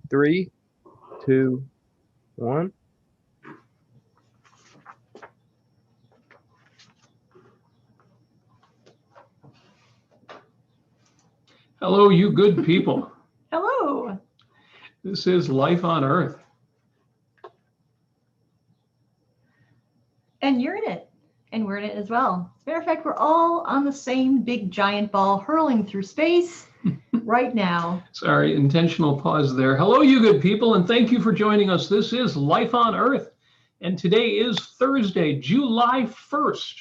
3, 2, 1. Hello, you good people. Hello. This is Life on Earth. And you're in it. And we're in it as well. As a matter of fact, we're all on the same big giant ball hurling through space right now. Sorry, intentional pause there. Hello, you good people, and thank you for joining us. This is Life on Earth. And today is Thursday, July 1st,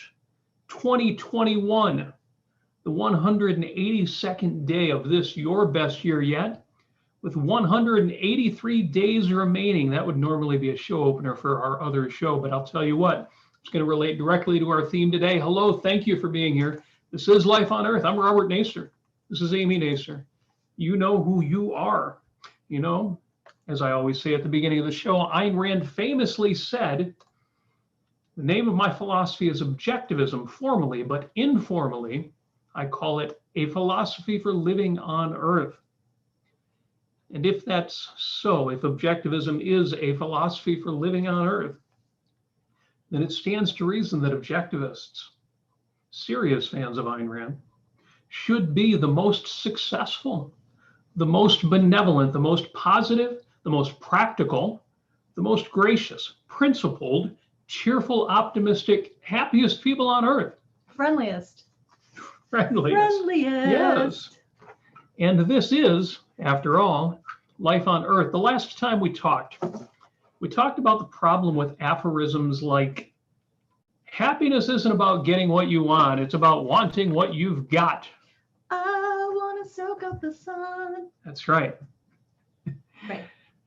2021. The 182nd day of this, your best year yet, with 183 days remaining. That would normally be a show opener for our other show, but I'll tell you what, it's going to relate directly to our theme today. Hello, thank you for being here. This is Life on Earth. I'm Robert Nasir. This is Amy Nasir. You know who you are. You know, as I always say at the beginning of the show, Ayn Rand famously said, the name of my philosophy is objectivism formally, but informally, I call it a philosophy for living on Earth. And if that's so, if objectivism is a philosophy for living on Earth, then it stands to reason that objectivists, serious fans of Ayn Rand, should be the most successful, the most benevolent, the most positive, the most practical, the most gracious, principled, cheerful, optimistic, happiest people on Earth. Friendliest. Friendliest. Yes. And this is, after all, Life on Earth. The last time we talked about the problem with aphorisms like, happiness isn't about getting what you want, it's about wanting what you've got. I want to soak up the sun. That's right. Right.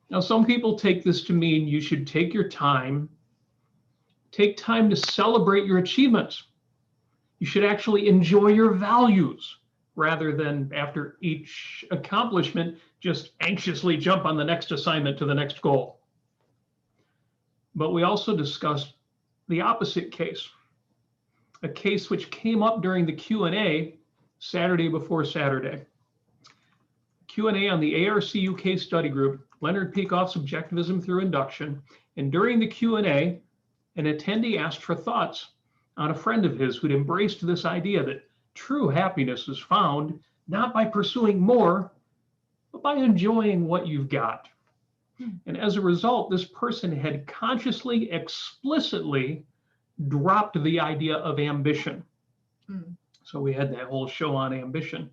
Now, some people take this to mean you should take time to celebrate your achievements. You should actually enjoy your values rather than after each accomplishment, just anxiously jump on the next assignment to the next goal. But we also discussed the opposite case, a case which came up during the Q&A Saturday before Saturday. Q&A on the ARCU case study group, Leonard Peikoff's Objectivism Through Induction. And during the Q&A, an attendee asked for thoughts on a friend of his who'd embraced this idea that true happiness is found not by pursuing more, but by enjoying what you've got. And as a result, this person had consciously, explicitly dropped the idea of ambition. So we had that whole show on ambition.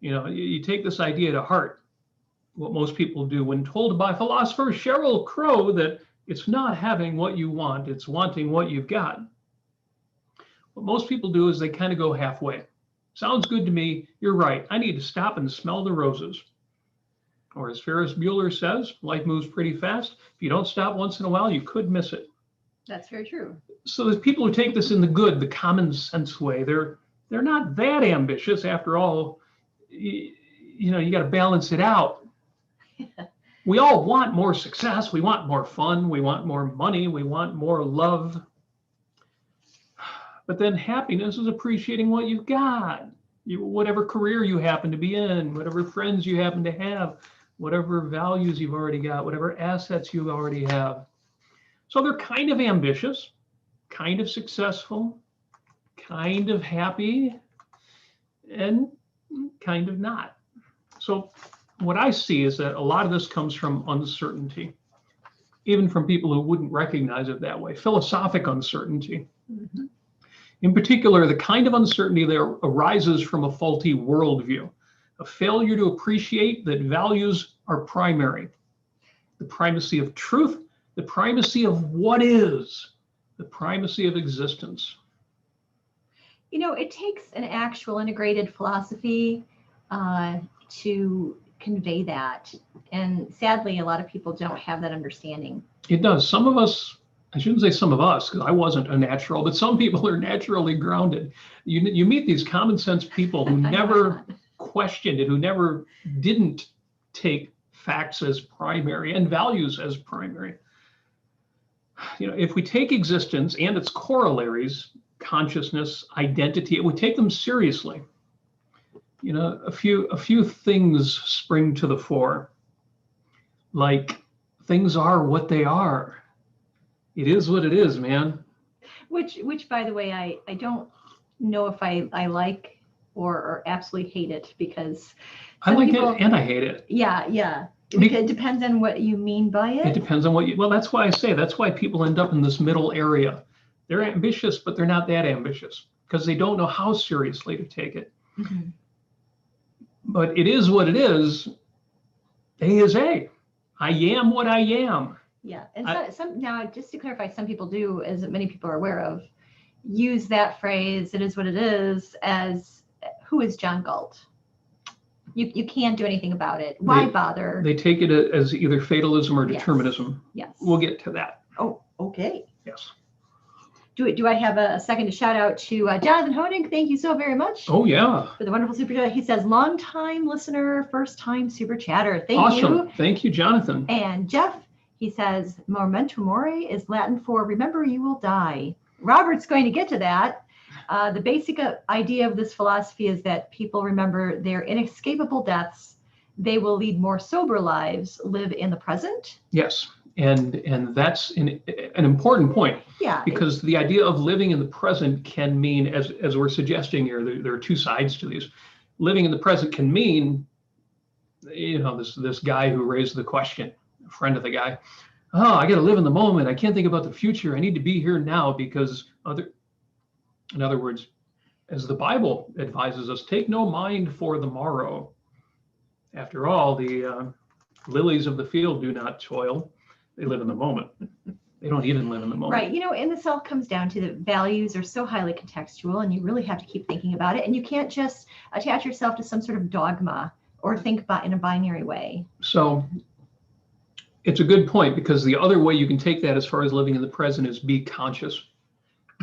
You know, you take this idea to heart, what most people do when told by philosopher Sheryl Crow that it's not having what you want, it's wanting what you've got. What most people do is they kind of go halfway. Sounds good to me, you're right, I need to stop and smell the roses. Or as Ferris Bueller says, life moves pretty fast. If you don't stop once in a while, you could miss it. That's very true. So there's people who take this in the good, the common sense way. They're not that ambitious. After all, you know, you got to balance it out. We all want more success. We want more fun. We want more money. We want more love. But then happiness is appreciating what you've got. Whatever career you happen to be in, whatever friends you happen to have, whatever values you've already got, whatever assets you already have. So they're kind of ambitious, kind of successful, kind of happy, and kind of not. So what I see is that a lot of this comes from uncertainty, even from people who wouldn't recognize it that way, philosophic uncertainty. Mm-hmm. In particular, the kind of uncertainty that arises from a faulty worldview, a failure to appreciate that values are primary, the primacy of truth, the primacy of what is, the primacy of existence. You know, it takes an actual integrated philosophy to convey that. And sadly, a lot of people don't have that understanding. It does. Some of us, I shouldn't say some of us, because I wasn't a natural, but some people are naturally grounded. You meet these common sense people who never questioned it, who never didn't take facts as primary and values as primary. You know, if we take existence and its corollaries, consciousness, identity, we take them seriously. You know, a few things spring to the fore. like things are what they are. It is what it is, man. Which by the way, I don't know if I like or absolutely hate it, because I some like people, it and I hate it. yeah. It depends on what you mean by it. It depends on what you, well, that's why I say, that's why people end up in this middle area. They're ambitious, but they're not that ambitious because they don't know how seriously to take it. Mhm. But it is what it is. A is A. I am what I am. Yeah, and some now, just to clarify, some people do, as many people are aware of, use that phrase, "it is what it is," as who is John Galt? You can't do anything about it. Why bother? They take it as either fatalism or Yes. determinism. Yes. We'll get to that. Oh, okay. Yes. Do I have a second to shout out to Jonathan Honig? Thank you so very much Oh, yeah. for the wonderful super chat. He says, long time listener, first time super chatter. Thank Awesome. you. Thank you, Jonathan. And Jeff, he says, Memento Mori is Latin for remember you will die. Robert's going to get to that. The basic idea of this philosophy is that people remember their inescapable deaths. They will lead more sober lives, live in the present. Yes. And that's an important point. Yeah. Because the idea of living in the present can mean, as we're suggesting here, there are two sides to these. Living in the present can mean, this guy who raised the question, a friend of the guy, oh, I got to live in the moment. I can't think about the future. I need to be here now because in other words, as the Bible advises us, take no mind for the morrow. After all, the lilies of the field do not toil. They live in the moment. They don't even live in the moment. Right. And this all comes down to the values are so highly contextual, and you really have to keep thinking about it. And you can't just attach yourself to some sort of dogma or think about in a binary way. So it's a good point, because the other way you can take that as far as living in the present is be conscious,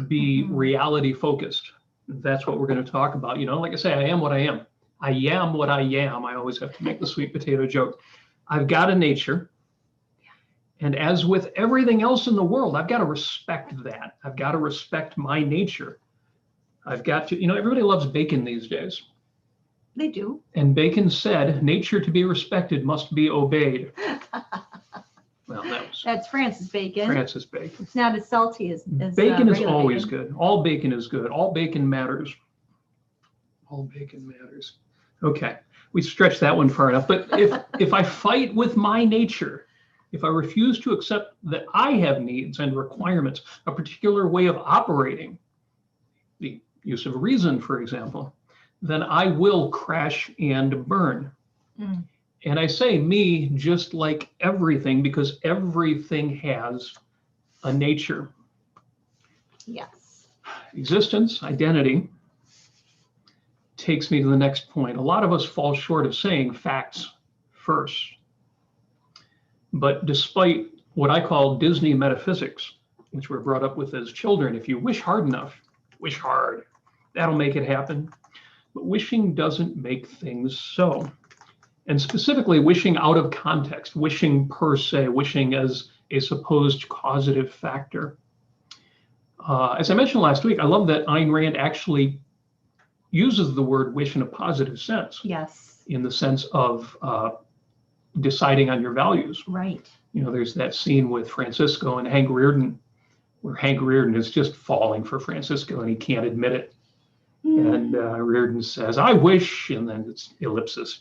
be reality focused. That's what we're going to talk about. Like I say, I am what I am. I am what I am. I always have to make the sweet potato joke. I've got a nature. And as with everything else in the world, I've got to respect that. I've got to respect my nature. I've got to, everybody loves Bacon these days. They do. And Bacon said, nature to be respected must be obeyed. Well, that's Francis Bacon. Francis Bacon. It's not as salty as bacon is always bacon. Good. All bacon is good. All bacon matters. All bacon matters. Okay, we stretched that one far enough. But if I fight with my nature, if I refuse to accept that I have needs and requirements, a particular way of operating, the use of reason, for example, then I will crash and burn. Mm. And I say me just like everything, because everything has a nature. Yes. Existence, identity, takes me to the next point. A lot of us fall short of saying facts first. But despite what I call Disney metaphysics, which we're brought up with as children, if you wish hard enough, wish hard, that'll make it happen. But wishing doesn't make things so. And specifically wishing out of context, wishing per se, wishing as a supposed causative factor. As I mentioned last week, I love that Ayn Rand actually uses the word wish in a positive sense. Yes. In the sense of deciding on your values. Right. There's that scene with Francisco and Hank Reardon, where Hank Reardon is just falling for Francisco and he can't admit it. And Reardon says, I wish, and then it's ellipsis, ...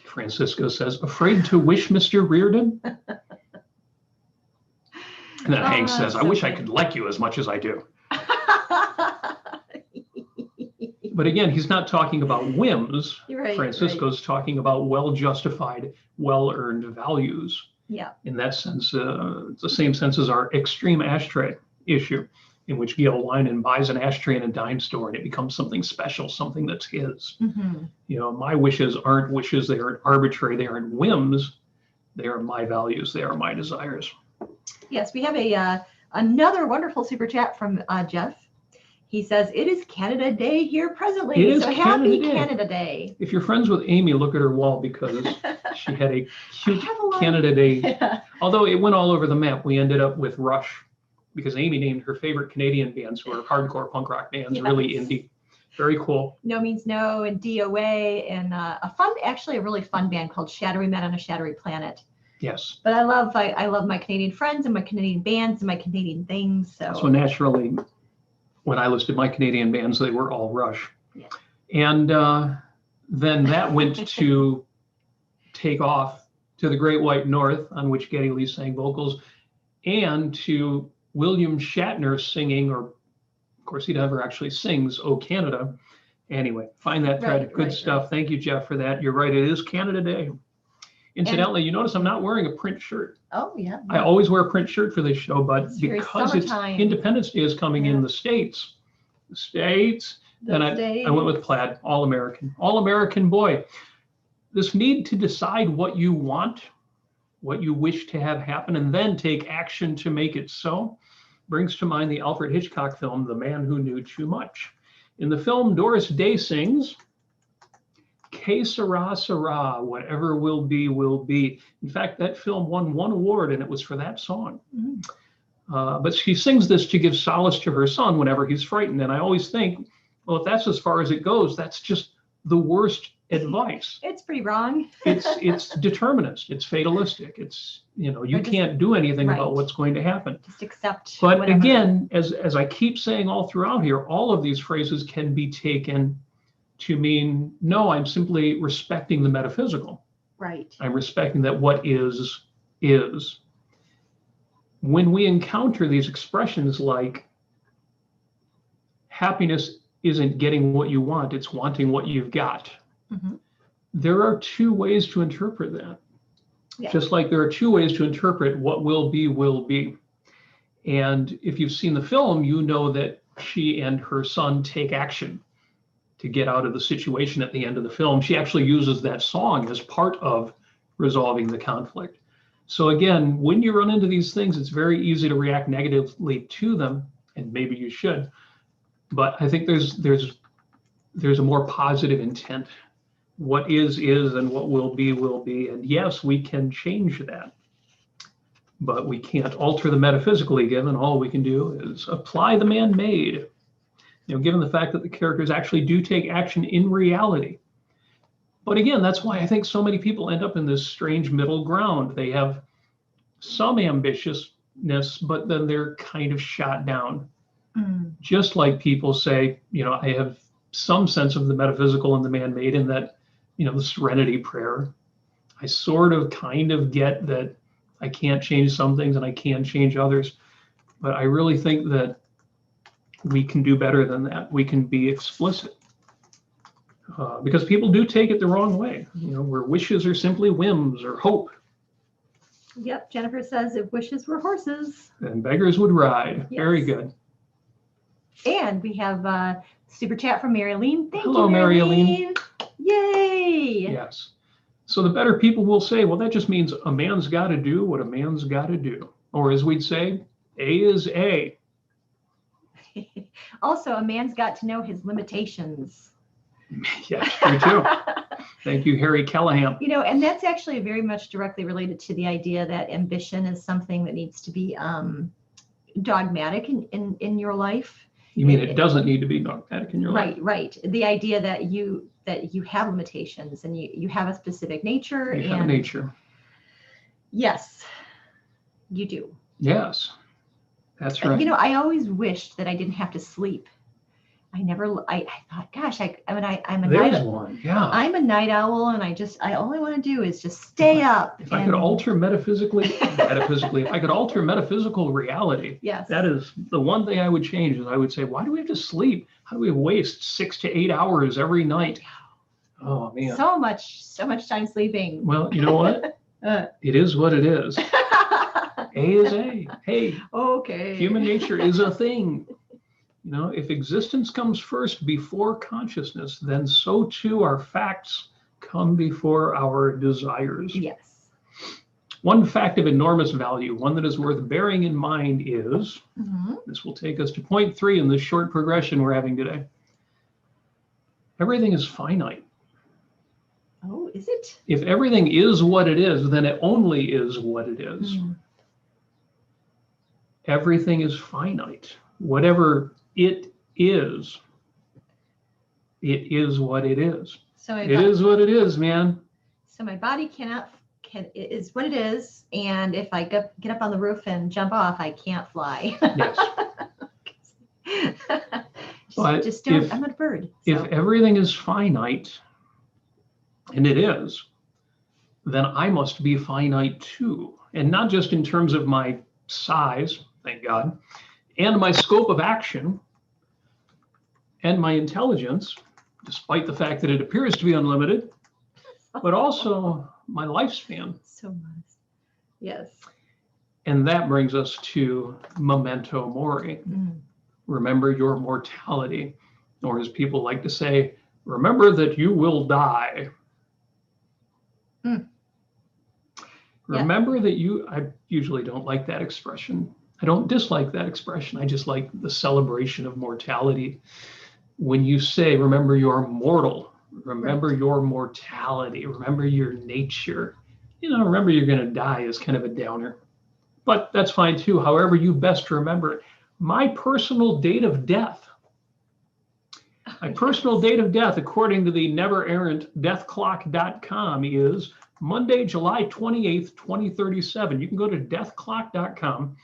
Francisco says, afraid to wish, Mr. Reardon? And then Hank says, I wish I could like you as much as I do. But again, he's not talking about whims. Right, Francisco's talking about well-justified, well-earned values. Yeah. In that sense, it's the same sense as our extreme ashtray issue, in which Gil Winan buys an ashtray in a dime store and it becomes something special, something that's his. Mm-hmm. My wishes aren't wishes, they aren't arbitrary, they aren't whims, they are my values, they are my desires. Yes, we have another wonderful super chat from Jeff. He says, it is Canada Day here presently. It is so Canada happy Day. Canada Day. If you're friends with Amy, look at her wall, because she had a cute Canada Day. Yeah. Although it went all over the map, we ended up with Rush, because Amy named her favorite Canadian bands, who are hardcore punk rock bands, really indie. Very cool. No Means No and DOA and actually a really fun band called Shadowy Men on a Shadowy Planet. Yes. But I love my Canadian friends and my Canadian bands and my Canadian things. So naturally, when I listed my Canadian bands, they were all Rush. Yeah. And then that went to take off to the Great White North, on which Geddy Lee sang vocals, and to William Shatner singing, or of course he never actually sings, "Oh Canada." Anyway, find that thread. Good stuff. Right. Thank you, Jeff, for that. You're right. It is Canada Day. Incidentally, you notice I'm not wearing a print shirt. Oh, yeah. I always wear a print shirt for this show, but because it's Independence Day is coming in the States. The States. Then I went with plaid, all American boy. This need to decide what you want, what you wish to have happen, and then take action to make it so, brings to mind the Alfred Hitchcock film, The Man Who Knew Too Much. In the film, Doris Day sings, "Que sera, sera, whatever will be, will be." In fact, that film won 1 award, and it was for that song. Mm-hmm. But she sings this to give solace to her son whenever he's frightened. And I always think, well, if that's as far as it goes, that's just the worst advice. It's pretty wrong. It's determinist. It's fatalistic. It's, you can't do anything about what's going to happen. Just accept. But whatever. Again, as I keep saying all throughout here, all of these phrases can be taken to mean, no, I'm simply respecting the metaphysical. Right. I'm respecting that what is. When we encounter these expressions like happiness isn't getting what you want, it's wanting what you've got. Mm-hmm. There are 2 ways to interpret that. Yeah. Just like there are 2 ways to interpret what will be, will be. And if you've seen the film, you know that she and her son take action to get out of the situation at the end of the film. She actually uses that song as part of resolving the conflict. So again, when you run into these things, it's very easy to react negatively to them, and maybe you should. But I think there's a more positive intent. What is, and what will be, will be. And yes, we can change that. But we can't alter the metaphysically given. All we can do is apply the man-made. Given the fact that the characters actually do take action in reality. But again, that's why I think so many people end up in this strange middle ground. They have some ambitiousness, but then they're kind of shot down. Just like people say, I have some sense of the metaphysical and the man-made in that, the serenity prayer. I sort of kind of get that I can't change some things and I can change others. But I really think that we can do better than that. We can be explicit. Because people do take it the wrong way, where wishes are simply whims or hope. Yep, Jennifer says if wishes were horses. Then beggars would ride. Yes. Very good. And we have a super chat from Mary Aline. Hello, Mary Aline. Yay. Yes. So the better people will say, well, that just means a man's got to do what a man's got to do. Or as we'd say, A is A. Also, a man's got to know his limitations. Yes, true too. Thank you, Harry Callahan. And that's actually very much directly related to the idea that ambition is something that needs to be dogmatic in your life. You mean it doesn't need to be dogmatic in your life? Right. The idea that you have limitations and you have a specific nature. You have a nature. Yes, you do. Yes, that's right. I always wished that I didn't have to sleep. I thought, gosh, I'm a night owl. Yeah. I'm a night owl, and I only want to do is just stay up. If I could alter if I could alter metaphysical reality, yes, that is the one thing I would change. Is I would say, why do we have to sleep? How do we waste 6 to 8 hours every night? Oh man, so much time sleeping. Well, you know what? It is what it is. A is A. Hey. Okay. Human nature is a thing. If existence comes first before consciousness, then so too our facts come before our desires. Yes. One fact of enormous value, one that is worth bearing in mind is, this will take us to point 3 in this short progression we're having today. Everything is finite. Oh, is it? If everything is what it is, then it only is what it is. Everything is finite. Whatever it is, It is what it is. So It is what it is, man. So my body it is what it is, and if I get up on the roof and jump off, I can't fly. Yes. But just don't. I'm not a bird. If So. everything is finite, and it is, then I must be finite too. And not just in terms of my size, thank God, and my scope of action, and my intelligence, despite the fact that it appears to be unlimited, but also my lifespan. So modest. Yes. And that brings us to Memento Mori. Remember your mortality, or as people like to say, remember that you will die. Remember that I usually don't like that expression. I don't dislike that expression. I just like the celebration of mortality. When you say, remember you're mortal, remember your mortality, remember your nature, remember you're going to die is kind of a downer. But that's fine too. However you best remember it. My personal date of death. My personal date of death, according to the never-errant deathclock.com, is Monday, July 28th, 2037. You can go to deathclock.com,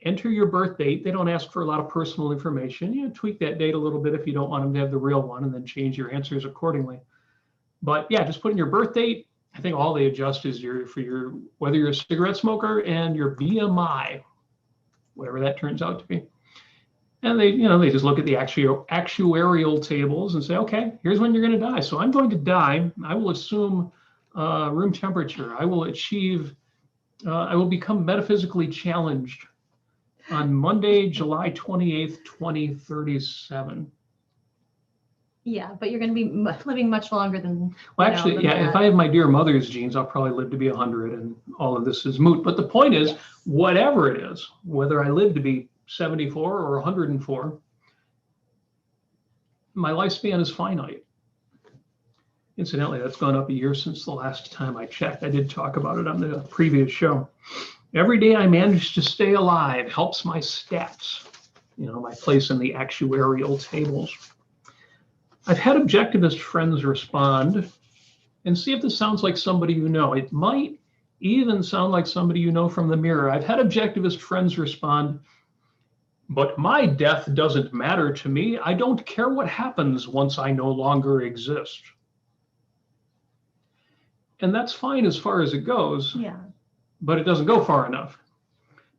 enter your birth date. They don't ask for a lot of personal information. Tweak that date a little bit if you don't want them to have the real one, and then change your answers accordingly. But yeah, just put in your birth date. I think all they adjust is whether you're a cigarette smoker and your BMI, whatever that turns out to be. And they just look at the actuarial tables and say, okay, here's when you're going to die. So I'm going to die. I will assume room temperature. I will become metaphysically challenged on Monday, July 28th, 2037. Yeah, but you're going to be living much longer than. Well, actually, if I have my dear mother's genes, I'll probably live to be 100, and all of this is moot. But the point is, whatever it is, whether I live to be 74 or 104, my lifespan is finite. Incidentally, that's gone up a year since the last time I checked. I did talk about it on the previous show. Every day I manage to stay alive helps my stats, my place in the actuarial tables. I've had objectivist friends respond, and see if this sounds like somebody you know. It might even sound like somebody you know from the mirror. I've had objectivist friends respond, but my death doesn't matter to me. I don't care what happens once I no longer exist. And that's fine as far as it goes, but it doesn't go far enough,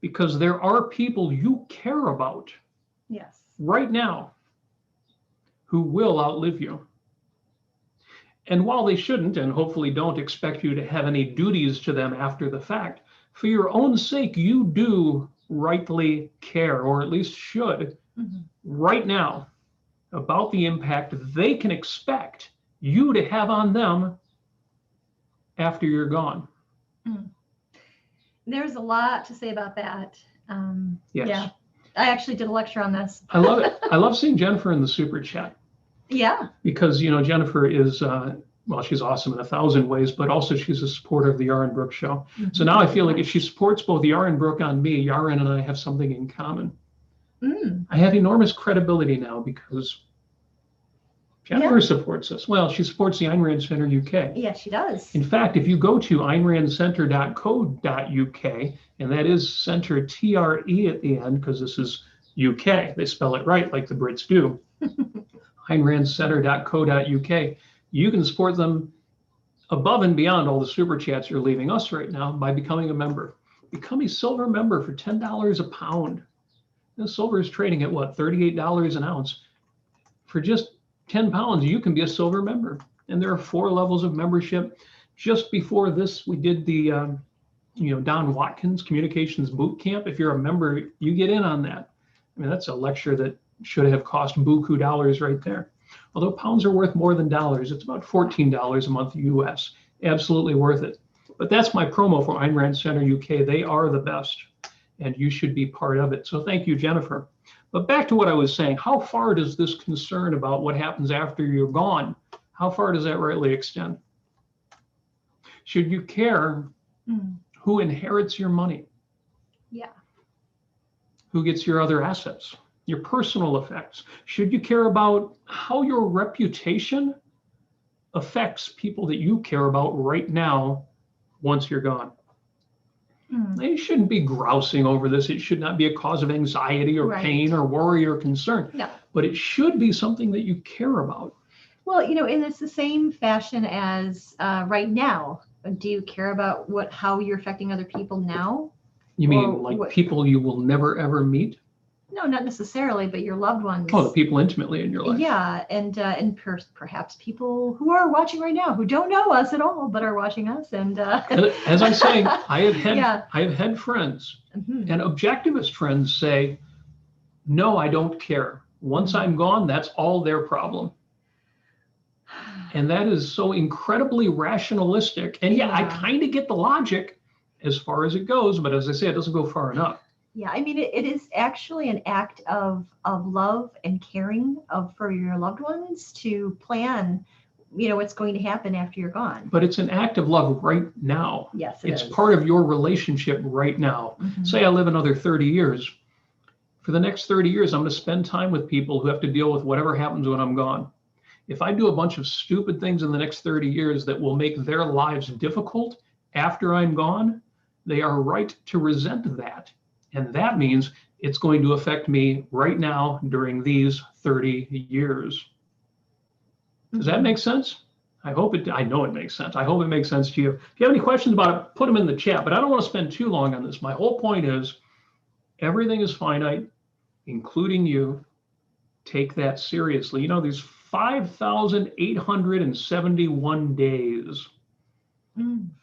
because there are people you care about right now who will outlive you. And while they shouldn't, and hopefully don't expect you to have any duties to them after the fact, for your own sake, you do rightly care, or at least should, right now, about the impact they can expect you to have on them after you're gone. There's a lot to say about that. Yes. Yeah, I actually did a lecture on this. I love it. I love seeing Jennifer in the super chat. Yeah. Because, Jennifer is, she's awesome in 1,000 ways, but also she's a supporter of the ARCUK show. So now I feel like if she supports both the ARCUK on me, Yaren and I have something in common. I have enormous credibility now because Jennifer supports us. Well, she supports the Ayn Rand Center UK. Yeah, she does. In fact, if you go to aynrandcenter.co.uk, and that is center TRE at the end, because this is UK, they spell it right like the Brits do. aynrandcenter.co.uk. You can support them above and beyond all the super chats you're leaving us right now by becoming a member. Become a silver member for $10 a pound. Silver is trading at what, $38 an ounce. For just 10 pounds, you can be a silver member. And there are 4 levels of membership. Just before this, we did the Don Watkins Communications Boot Camp. If you're a member, you get in on that. I mean, that's a lecture that should have cost buku dollars right there. Although pounds are worth more than dollars, it's about $14 a month US. Absolutely worth it. But that's my promo for Ayn Rand Center UK. They are the best, and you should be part of it. So thank you, Jennifer. But back to what I was saying, how far does this concern about what happens after you're gone, how far does that rightly extend? Should you care who inherits your money? Yeah. Who gets your other assets? your personal effects? Should you care about how your reputation affects people that you care about right now once you're gone? You shouldn't be grousing over this. It should not be a cause of anxiety or pain or worry or concern. No. But it should be something that you care about. Well, and it's the same fashion as right now. Do you care about how you're affecting other people now? You mean like people you will never ever meet? No, not necessarily, but your loved ones. Oh, the people intimately in your life. Yeah, and perhaps people who are watching right now who don't know us at all but are watching us. And as I say, I have had friends and objectivist friends say, "No, I don't care. Once I'm gone, that's all their problem." And that is so incredibly rationalistic. And yeah, I kind of get the logic as far as it goes, but as I say, it doesn't go far enough. Yeah, I mean, it is actually an act of love and caring for your loved ones to plan, what's going to happen after you're gone. But it's an act of love right now. Yes, it's part of your relationship right now. Say I live another 30 years. For the next 30 years, I'm going to spend time with people who have to deal with whatever happens when I'm gone. If I do a bunch of stupid things in the next 30 years that will make their lives difficult after I'm gone, they are right to resent that. And that means it's going to affect me right now during these 30 years. Does that make sense? I know it makes sense. I hope it makes sense to you. If you have any questions about it, put them in the chat, but I don't want to spend too long on this. My whole point is everything is finite, including you. Take that seriously. There's 5,871 days.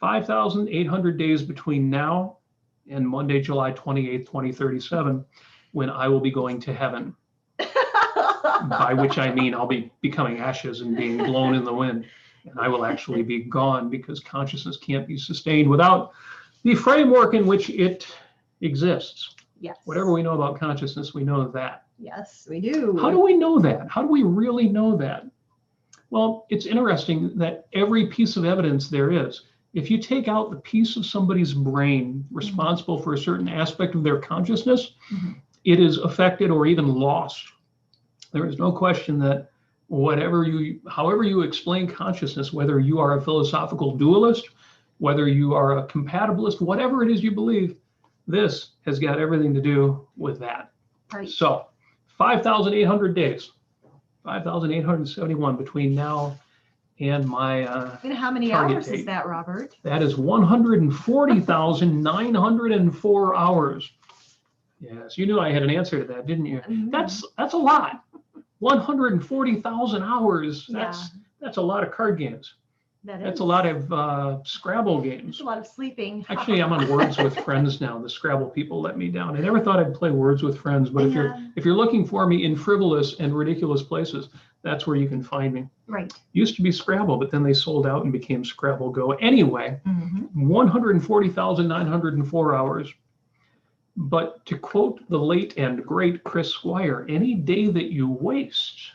5,800 days between now and Monday, July 28th, 2037, when I will be going to heaven. By which I mean I'll be becoming ashes and being blown in the wind. And I will actually be gone because consciousness can't be sustained without the framework in which it exists. Yes. Whatever we know about consciousness, we know that. Yes, we do. How do we know that? How do we really know that? Well, it's interesting that every piece of evidence there is, if you take out the piece of somebody's brain responsible for a certain aspect of their consciousness, it is affected or even lost. There is no question that however you explain consciousness, whether you are a philosophical dualist, whether you are a compatibilist, whatever it is you believe, this has got everything to do with that. Right. So 5,800 days, 5,871 between now and my and how many hours is that, Robert? That is 140,904 hours. Yes, you knew I had an answer to that, didn't you? That's a lot. 140,000 hours. That's a lot of card games. That's a lot of Scrabble games. It's a lot of sleeping. Actually, I'm on Words with Friends now. The Scrabble people let me down. I never thought I'd play Words with Friends, but if you're looking for me in frivolous and ridiculous places, that's where you can find me. Right. Used to be Scrabble, but then they sold out and became Scrabble Go. Anyway, 140,904 hours. But to quote the late and great Chris Squire, any day that you waste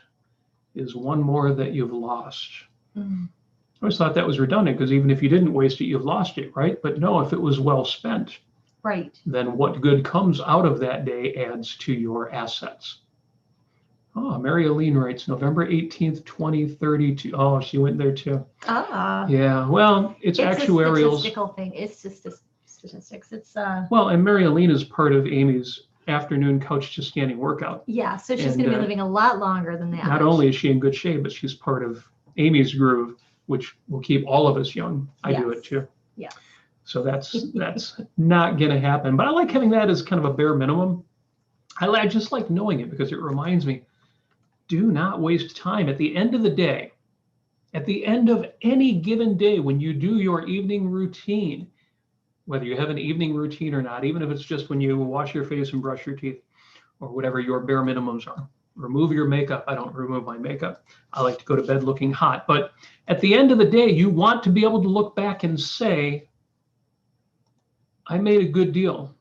is one more that you've lost. I always thought that was redundant because even if you didn't waste it, you've lost it, right? But no, if it was well spent, right, then what good comes out of that day adds to your assets. Oh, Mary Aline writes November 18th, 2032. Oh, she went there too. Yeah, well, it's actuarial. A statistical thing. It's just statistics. It's Well, and Mary Aline is part of Amy's afternoon couch to standing workout. Yeah, so she's going to be living a lot longer than that. Not only is she in good shape, but she's part of Amy's groove, which will keep all of us young. I do it too. Yeah. So that's not going to happen. But I like having that as kind of a bare minimum. I just like knowing it because it reminds me, do not waste time. At the end of the day, at the end of any given day, when you do your evening routine, whether you have an evening routine or not, even if it's just when you wash your face and brush your teeth or whatever your bare minimums are, remove your makeup. I don't remove my makeup. I like to go to bed looking hot. But at the end of the day, you want to be able to look back and say, I made a good deal.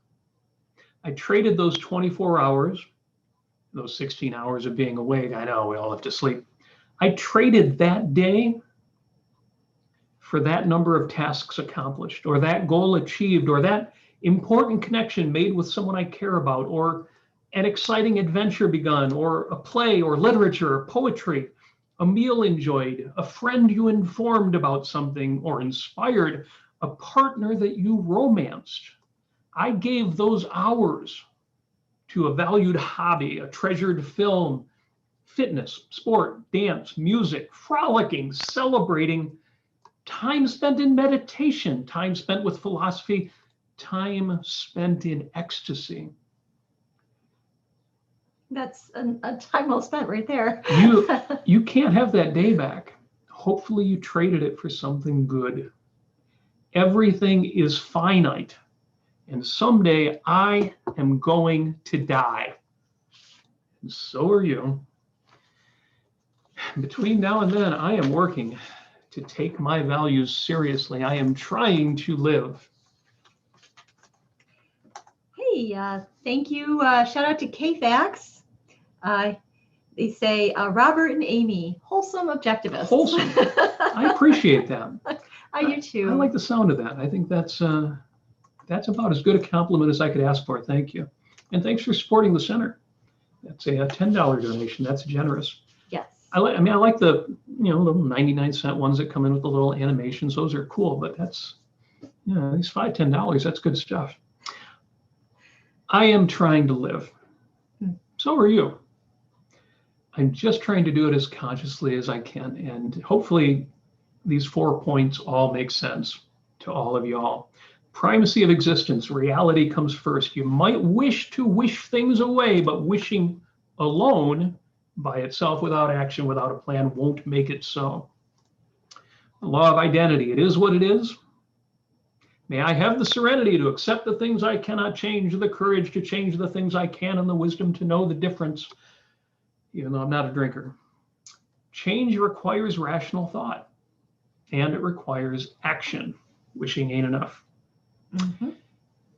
I traded those 24 hours, those 16 hours of being awake. I know we all have to sleep. I traded that day for that number of tasks accomplished, or that goal achieved, or that important connection made with someone I care about, or an exciting adventure begun, or a play or literature or poetry, a meal enjoyed, a friend you informed about something or inspired, a partner that you romanced. I gave those hours to a valued hobby, a treasured film, fitness, sport, dance, music, frolicking, celebrating, time spent in meditation, time spent with philosophy, time spent in ecstasy. That's a time well spent right there. You can't have that day back. Hopefully you traded it for something good. Everything is finite. And someday I am going to die. And so are you. Between now and then, I am working to take my values seriously. I am trying to live. Hey, thank you. Shout out to KFAX. They say, Robert and Amy, wholesome objectivists. Wholesome. I appreciate that. I do too. I like the sound of that. I think that's about as good a compliment as I could ask for. Thank you. And thanks for supporting the center. That's a $10 donation. That's generous. Yes. I like the little 99-cent ones that come in with the little animations. Those are cool, but that's, these $5, $10, that's good stuff. I am trying to live. So are you. I'm just trying to do it as consciously as I can. And hopefully these 4 points all make sense to all of y'all. Primacy of existence, reality comes first. You might wish to wish things away, but wishing alone by itself without action, without a plan, won't make it so. The law of identity, it is what it is. May I have the serenity to accept the things I cannot change, the courage to change the things I can, and the wisdom to know the difference, even though I'm not a drinker. Change requires rational thought, and it requires action. Wishing ain't enough. Mm-hmm.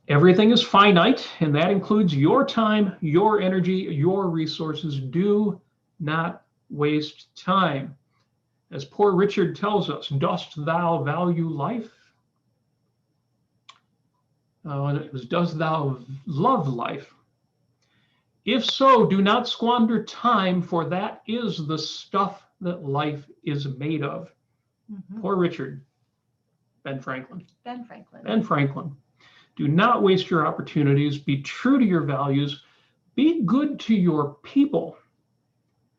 Everything is finite, and that includes your time, your energy, your resources. Do not waste time. As poor Richard tells us, dost thou value life? And it was, dost thou love life? If so, do not squander time, for that is the stuff that life is made of. Mm-hmm. Poor Richard. Ben Franklin. Ben Franklin. Do not waste your opportunities. Be true to your values. Be good to your people.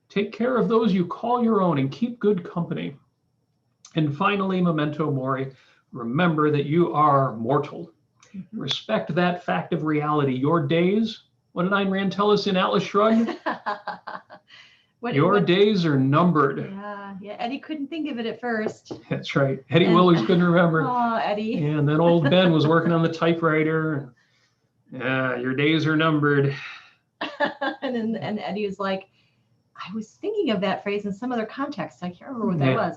Take care of those you call your own and keep good company. And finally, Memento Mori. Remember that you are mortal. Mm-hmm. Respect that fact of reality. Your days, what did Ayn Rand tell us in Atlas Shrugged? Your days are numbered. Yeah. Eddie couldn't think of it at first. That's right. Eddie Willers couldn't remember. Oh, Eddie. And then old Ben was working on the typewriter. Yeah, your days are numbered. and Eddie was like, I was thinking of that phrase in some other context. I can't remember what that was.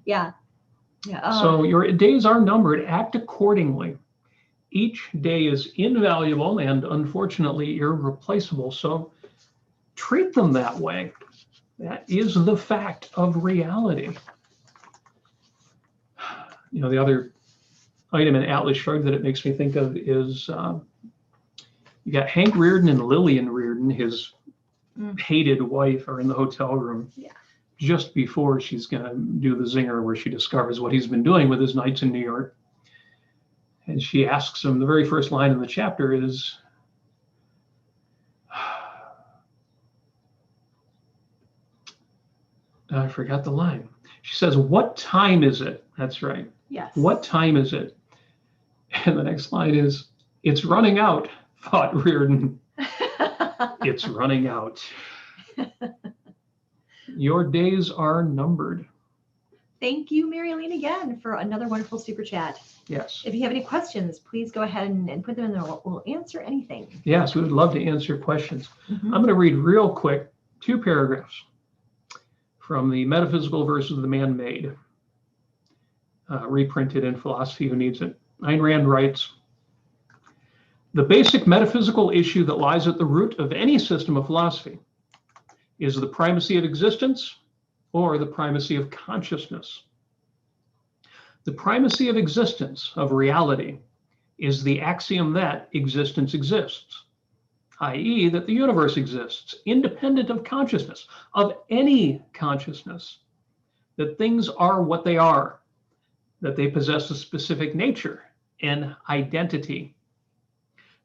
Yeah. So your days are numbered. Act accordingly. Each day is invaluable and unfortunately irreplaceable. So treat them that way. That is the fact of reality. The other item in Atlas Shrugged that it makes me think of is you got Hank Reardon and Lillian Reardon, his hated wife, are in the hotel room just before she's going to do the zinger where she discovers what he's been doing with his nights in New York. And she asks him, the very first line in the chapter is, I forgot the line. She says, what time is it? That's right. Yes. What time is it? And the next line is, it's running out, thought Reardon. It's running out. Your days are numbered. Thank you, Mary Elaine, again for another wonderful super chat. Yes. If you have any questions, please go ahead and put them in there. We'll answer anything. Yes, we would love to answer questions. Mm-hmm. I'm going to read real quick 2 paragraphs from the Metaphysical versus the Man-Made, reprinted in Philosophy Who Needs It. Ayn Rand writes, the basic metaphysical issue that lies at the root of any system of philosophy is the primacy of existence or the primacy of consciousness. The primacy of existence, of reality, is the axiom that existence exists. i.e., that the universe exists independent of consciousness, of any consciousness, that things are what they are, that they possess a specific nature and identity.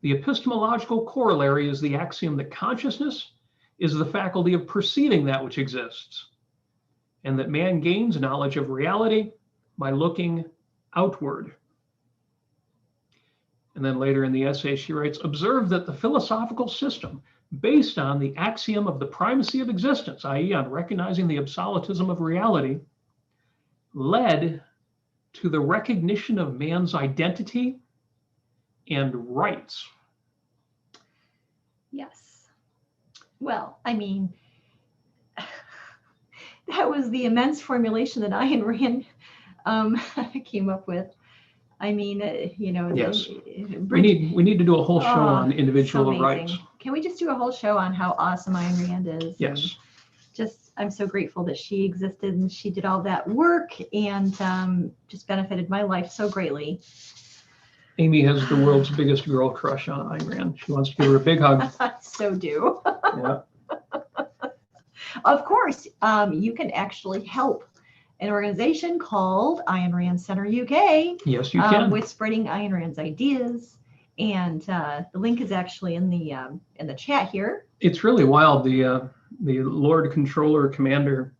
The epistemological corollary is the axiom that consciousness is the faculty of perceiving that which exists, and that man gains knowledge of reality by looking outward. And then later in the essay, she writes, observe that the philosophical system based on the axiom of the primacy of existence, i.e., on recognizing the absolutism of reality, led to the recognition of man's identity and rights. Yes. Well, I mean, that was the immense formulation that Ayn Rand came up with. I mean, Yes. We need to do a whole show on individual so rights. Can we just do a whole show on how awesome Ayn Rand is? Yes. I'm so grateful that she existed and she did all that work and just benefited my life so greatly. Amy has the world's biggest girl crush on Ayn Rand. She wants to give her a big hug. So do. Yeah. Of course, you can actually help an organization called Ayn Rand Center UK. Yes, you can. With spreading Ayn Rand's ideas. And the link is actually in the chat here. It's really wild. The Lord Controller Commander,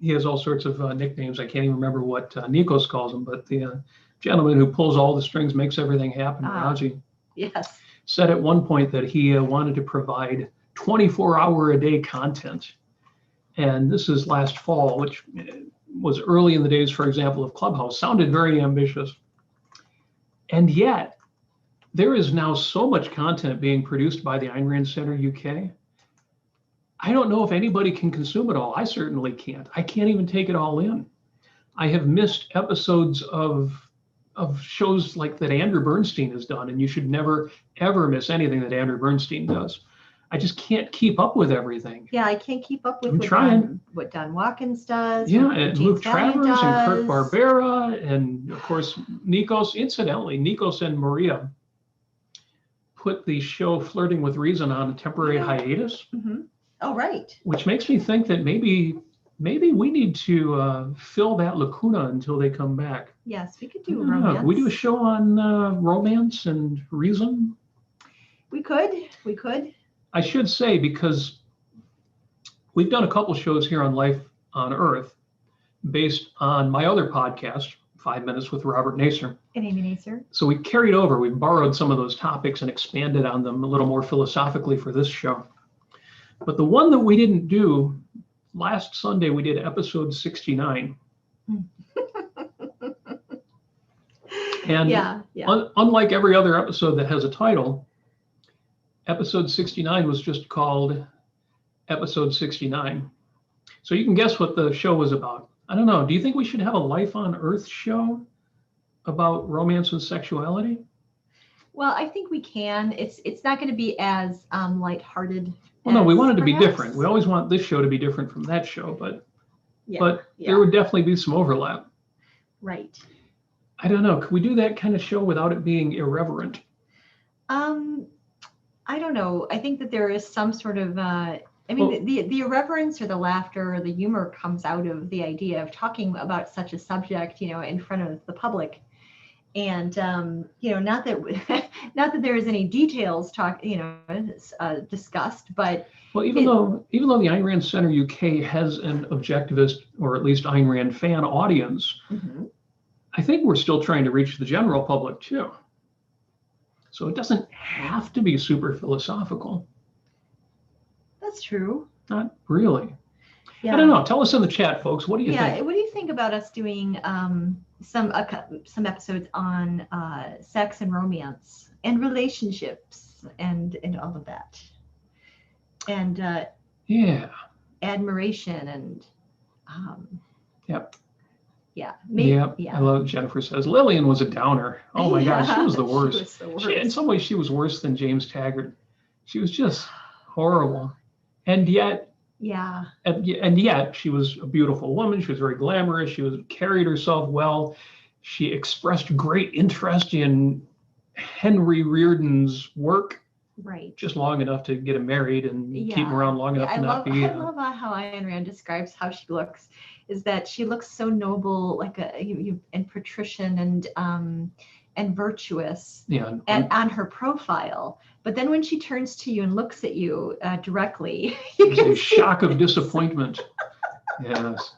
he has all sorts of nicknames. I can't even remember what Nikos calls him, but the gentleman who pulls all the strings, makes everything happen, Raji, yes, said at one point that he wanted to provide 24-hour-a-day content. And this is last fall, which was early in the days, for example, of Clubhouse, sounded very ambitious. And yet, there is now so much content being produced by the Ayn Rand Center UK. I don't know if anybody can consume it all. I certainly can't. I can't even take it all in. I have missed episodes of shows like that Andrew Bernstein has done, and you should never, ever miss anything that Andrew Bernstein does. I just can't keep up with everything. Yeah, I can't keep up with what Don Watkins does. Yeah, and Luke Travers does. and Kirk Barbera, and of course, Nikos. Incidentally, Nikos and Maria put the show Flirting with Reason on a temporary hiatus. Mm-hmm. Oh, right. Which makes me think that maybe we need to fill that lacuna until they come back. Yes, we could do romance. Can we do a show on romance and reason? We could. I should say, because we've done a couple shows here on Life on Earth based on my other podcast, 5 Minutes with Robert Nasir. And Amy Nasir. So we carried over, we borrowed some of those topics and expanded on them a little more philosophically for this show. But the one that we didn't do, last Sunday, we did episode 69. And unlike every other episode that has a title, episode 69 was just called episode 69. So you can guess what the show was about. I don't know. Do you think we should have a Life on Earth show about romance and sexuality? Well, I think we can. It's not going to be as lighthearted. Well, no, we want it to be different. We always want this show to be different from that show, but there would definitely be some overlap. Right. I don't know. Could we do that kind of show without it being irreverent? I don't know. I think that there is some sort of, the irreverence or the laughter or the humor comes out of the idea of talking about such a subject, in front of the public. And, not that there is any details discussed, but. Well, even though the Ayn Rand Center UK has an objectivist or at least Ayn Rand fan audience, mm-hmm. I think we're still trying to reach the general public too. So it doesn't have to be super philosophical. That's true. Not really. Yeah. I don't know. Tell us in the chat, folks. What do you think? Yeah. What do you think about us doing some episodes on sex and romance and relationships and all of that, and admiration and yep. Yeah. I love it. Jennifer says Lillian was a downer. Oh my gosh, she was the worst. She was the worst. In some ways, she was worse than James Taggart. She was just horrible, and yet. Yeah. And yet she was a beautiful woman. She was very glamorous. She carried herself well. She expressed great interest in Henry Reardon's work. Right. just long enough to get him married and keep him around long enough I to not be. I love how Ayn Rand describes how she looks. Is that she looks so noble, like and patrician and virtuous Yeah. on her profile. But then when she turns to you and looks at you directly, There's a shock of disappointment. Yes.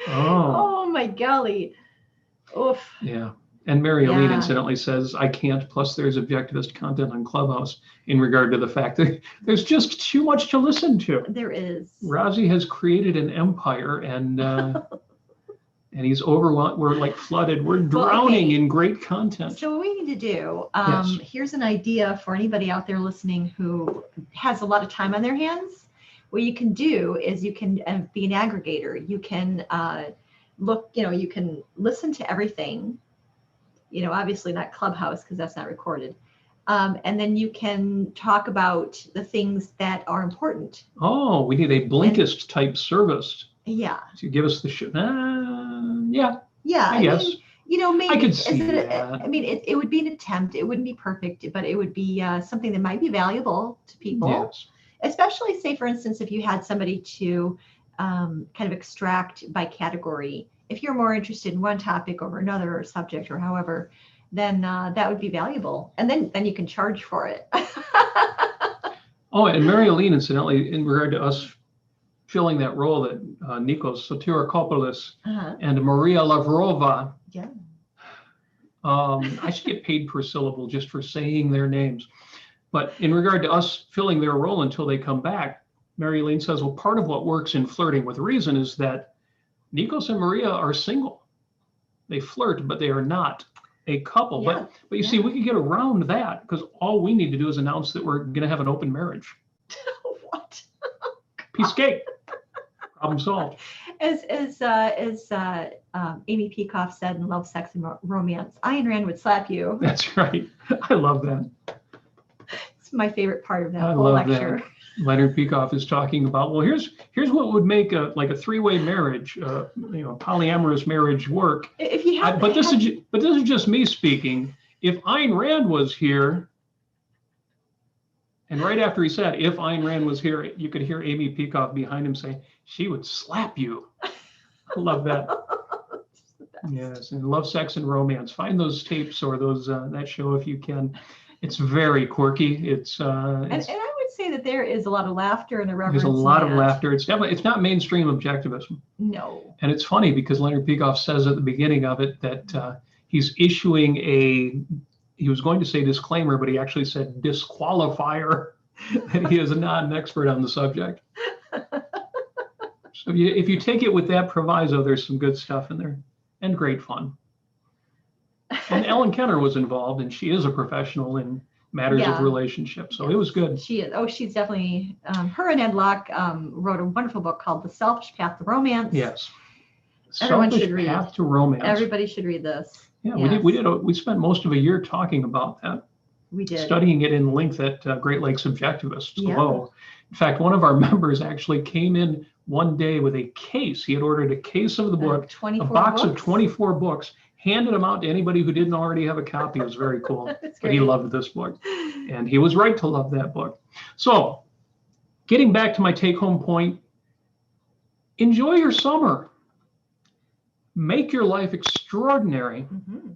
Oh my golly. Oof. Yeah. And Mary Aline incidentally says, I can't, plus there's objectivist content on Clubhouse in regard to the fact that there's just too much to listen to. There is. Razi has created an empire and he's overwhelmed. We're like flooded. We're drowning in great content. So what we need to do, Yes. Here's an idea for anybody out there listening who has a lot of time on their hands. What you can do is you can be an aggregator. You can you can listen to everything, obviously not Clubhouse because that's not recorded. And then you can talk about the things that are important. Oh, we need a Blinkist type service. Yeah. To give us the shit. Yeah. Yeah. I guess. Maybe I could see that. It would be an attempt. It wouldn't be perfect, but it would be something that might be valuable to people. Yes. Especially, say, for instance, if you had somebody to kind of extract by category. If you're more interested in one topic over another or subject or however, then that would be valuable. And then you can charge for it. Oh, and Mary Aline, incidentally, in regard to us filling that role that Nikos Sotirakopoulos and Maria Lavrova. Yeah. I should get paid per syllable just for saying their names. But in regard to us filling their role until they come back, Mary Aline says, well, part of what works in Flirting with Reason is that Nikos and Maria are single. They flirt, but they are not a couple. Yeah. But you see, we could get around that because all we need to do is announce that we're going to have an open marriage. What? Piece of cake. Problem solved. As Amy Peikoff said in Love, Sex, and Romance, Ayn Rand would slap you. That's right. I love that. It's my favorite part of that I whole love lecture. that. Leonard Peikoff is talking about, well, here's what would make a three-way marriage, polyamorous marriage work. If you have, but this is just me speaking. If Ayn Rand was here, and right after he said, if Ayn Rand was here, you could hear Amy Peikoff behind him say, she would slap you. I love that. Yes, and Love, Sex, and Romance. Find those tapes or those that show if you can. It's very quirky. And I would say that there is a lot of laughter and irreverence. There's a lot of laughter. It's not mainstream objectivism. No. And it's funny because Leonard Peikoff says at the beginning of it that he's issuing he was going to say disclaimer, but he actually said disqualifier, that he is not an expert on the subject. So if you take it with that proviso, there's some good stuff in there and great fun. And Ellen Kenner was involved, and she is a professional in matters of relationships. So it was good. She is. Oh, she's definitely, her and Ed Locke wrote a wonderful book called The Selfish Path to Romance. Yes. Everyone should read. Path to Romance. Everybody should read this. Yeah, yes. We spent most of a year talking about that. We did. Studying it in length at Great Lakes Objectivists Glow. In fact, one of our members actually came in one day with a case. He had ordered a case of the book, a box of 24 books, handed them out to anybody who didn't already have a copy. It was very cool. But he loved this book. And he was right to love that book. So getting back to my take-home point, enjoy your summer. Make your life extraordinary. Mm-hmm.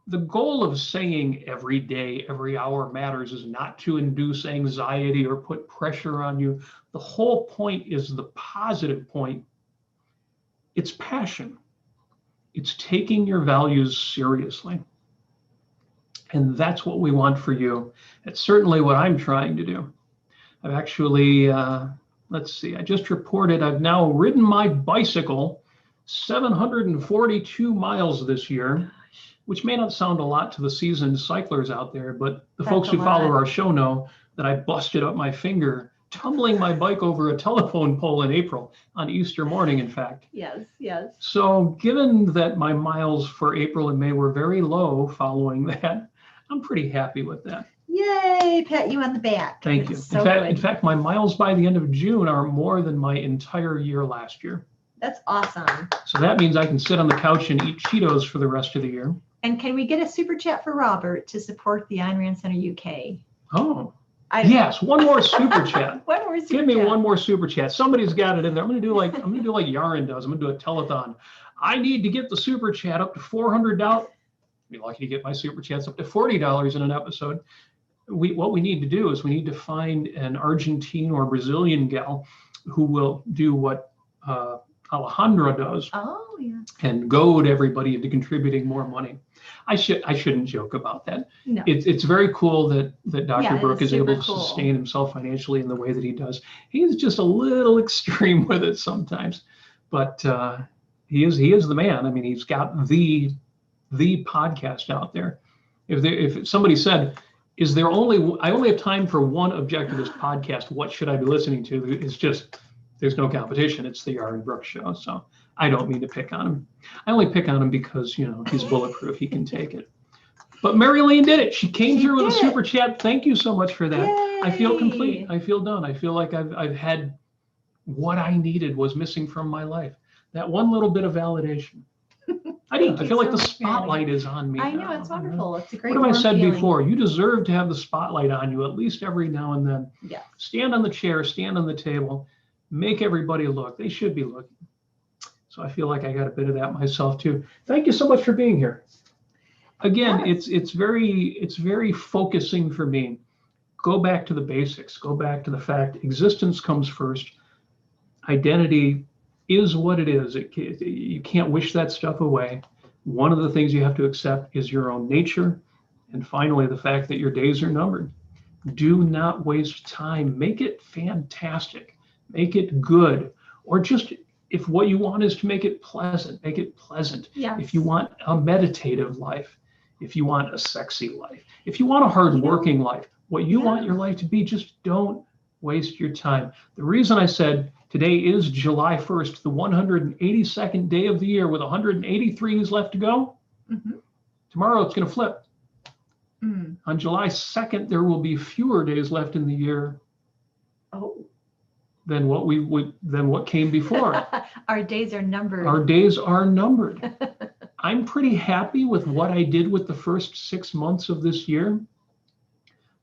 The goal of saying every day, every hour matters is not to induce anxiety or put pressure on you. The whole point is the positive point. It's passion. It's taking your values seriously. And that's what we want for you. It's certainly what I'm trying to do. I've actually, let's see, I just reported I've now ridden my bicycle 742 miles this year, which may not sound a lot to the seasoned cyclers out there, but the folks who follow our show know that I busted up my finger tumbling my bike over a telephone pole in April, on Easter morning, in fact. Yes, yes. So given that my miles for April and May were very low following that, I'm pretty happy with that. Yay, pat you on the back. Thank you. So in fact, my miles by the end of June are more than my entire year last year. That's awesome. So that means I can sit on the couch and eat Cheetos for the rest of the year. And can we get a super chat for Robert to support the Ayn Rand Center UK? Oh, I don't know. yes, one more super chat. One more super Give me chat. one more super chat. Somebody's got it in there. I'm gonna do like Yaron does. I'm gonna do a telethon. I need to get the super chat up to $400. Be lucky to get my super chats up to $40 in an episode. What we need to do is we need to find an Argentine or Brazilian gal who will do what Alejandra does Oh, yeah. and goad everybody into contributing more money. I shouldn't joke about that. No. It's very cool that Dr. Yeah, Brooke it's is able super to cool. sustain himself financially in the way that he does. He's just a little extreme with it sometimes, but he is the man. I mean, he's got the podcast out there. If somebody said, I only have time for one objectivist podcast, what should I be listening to? It's just, there's no competition. It's the Aaron Brooks show. So I don't mean to pick on him. I only pick on him because, he's bulletproof. He can take it. But Mary Lane did it. She came through with a super chat. Thank you so much for that. Yay. I feel complete. I feel done. I feel like I've had what I needed was missing from my life. That one little bit of validation. I feel like the spotlight is on me. I know, now. it's wonderful. It's a great. What have I said feeling. before? You deserve to have the spotlight on you at least every now and then. Yes. Stand on the chair, stand on the table, make everybody look. They should be looking. So I feel like I got a bit of that myself too. Thank you so much for being here. Again, Yes. it's very focusing for me. Go back to the basics. Go back to the fact existence comes first. Identity is what it is. You can't wish that stuff away. One of the things you have to accept is your own nature. And finally, the fact that your days are numbered. Do not waste time. Make it fantastic. Make it good. Or just, if what you want is to make it pleasant, make it pleasant. Yes. If you want a meditative life, if you want a sexy life, if you want a hardworking life, what you want your life to be, just don't waste your time. The reason I said today is July 1st, the 182nd day of the year with 183 days left to go. Mm-hmm. Tomorrow it's going to flip. Mm. On July 2nd, there will be fewer days left in the year than what came before. Our days are numbered. Our days are numbered. I'm pretty happy with what I did with the first 6 months of this year.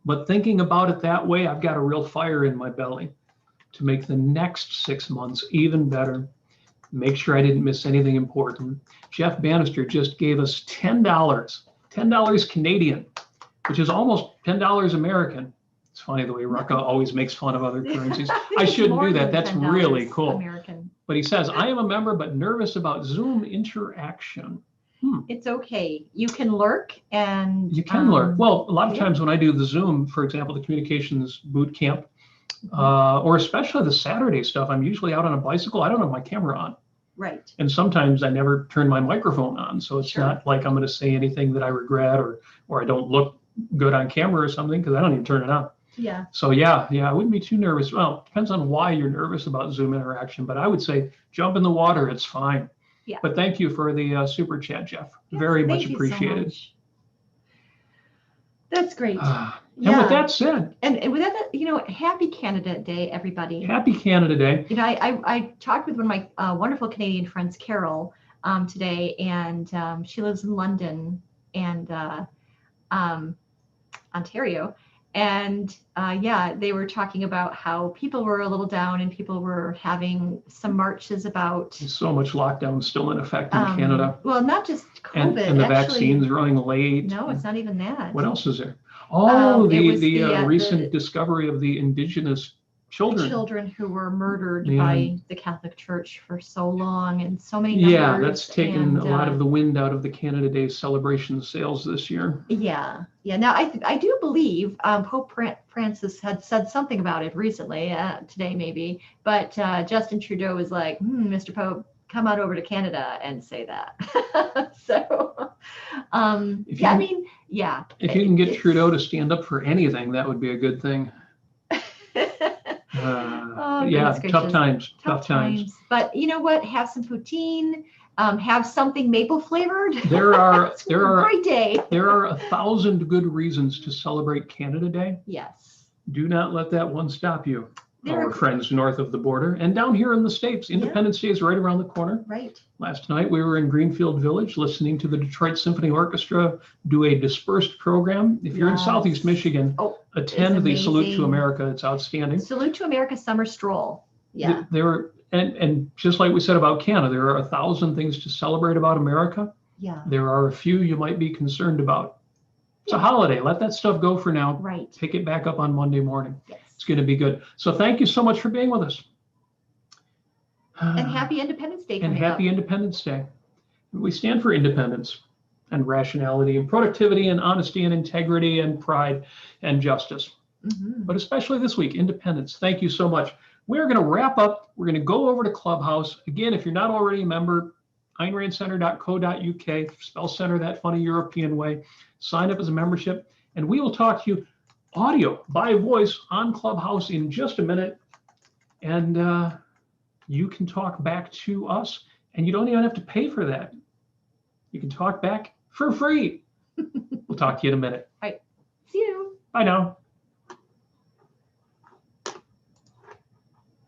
But thinking about it that way, I've got a real fire in my belly to make the next 6 months even better. Make sure I didn't miss anything important. Jeff Bannister just gave us $10 Canadian, which is almost $10 American. It's funny the way Rucka always makes fun of other currencies. I shouldn't do that. That's really cool. American. But he says, I am a member, but nervous about Zoom interaction. It's okay. You can lurk and you can lurk. Well, a lot of times when I do the Zoom, for example, the communications boot camp, or especially the Saturday stuff, I'm usually out on a bicycle. I don't have my camera on. Right. And sometimes I never turn my microphone on. So it's not like I'm going to say anything that I regret or I don't look good on camera or something because I don't even turn it on. Yeah. So yeah, I wouldn't be too nervous. Well, depends on why you're nervous about Zoom interaction, but I would say jump in the water. It's fine. Yeah. But thank you for the super chat, Jeff. Yes, Very much thank you so appreciated. much. That's great. And with that said, and with that, happy Canada Day, everybody. Happy Canada Day. I talked with one of my wonderful Canadian friends, Carol, today, and she lives in London and Ontario. And they were talking about how people were a little down and people were having some marches about. There's so much lockdown still in effect in Canada. Well, not just COVID. And the actually, vaccines running late. No, it's not even that. What else is there? Oh, the recent the discovery of the indigenous children who were murdered by the Catholic Church for so long and so many numbers. Yeah, that's taken a lot of the wind out of the Canada Day celebration sales this year. Yeah. Now, I do believe Pope Francis had said something about it recently, today maybe, but Justin Trudeau was like, Mr. Pope, come on over to Canada and say that. So, if you can get Trudeau to stand up for anything, that would be a good thing. Tough times. But you know what? Have some poutine. Have something maple flavored. There are great day. There are 1,000 good reasons to celebrate Canada Day. Yes. Do not let that one stop you. There our are- friends north of the border, and down here in the States. Independence Day is right around the corner. Right. Last night we were in Greenfield Village listening to the Detroit Symphony Orchestra do a dispersed program. If you're in Yes. Southeast Michigan, Oh, attend the Salute to amazing. America. It's outstanding. Salute to America Summer Stroll. Yeah. There and just like we said about Canada, there are 1,000 things to celebrate about America. Yeah. There are a few you might be concerned about. It's a holiday. Let that stuff go for now. Right. Pick it back up on Monday morning. Yes. It's going to be good. So thank you so much for being with us. And happy Independence Day. And coming happy up. Independence Day. We stand for independence and rationality and productivity and honesty and integrity and pride and justice. Mhm. But especially this week, independence. Thank you so much. We're going to wrap up. We're going to go over to Clubhouse. Again, if you're not already a member, AynRandCenter.co.uk, spell center that funny European way. Sign up as a membership, and we will talk to you audio by voice on Clubhouse in just a minute. And you can talk back to us, and you don't even have to pay for that. You can talk back for free. We'll talk to you in a minute. See you. Bye now.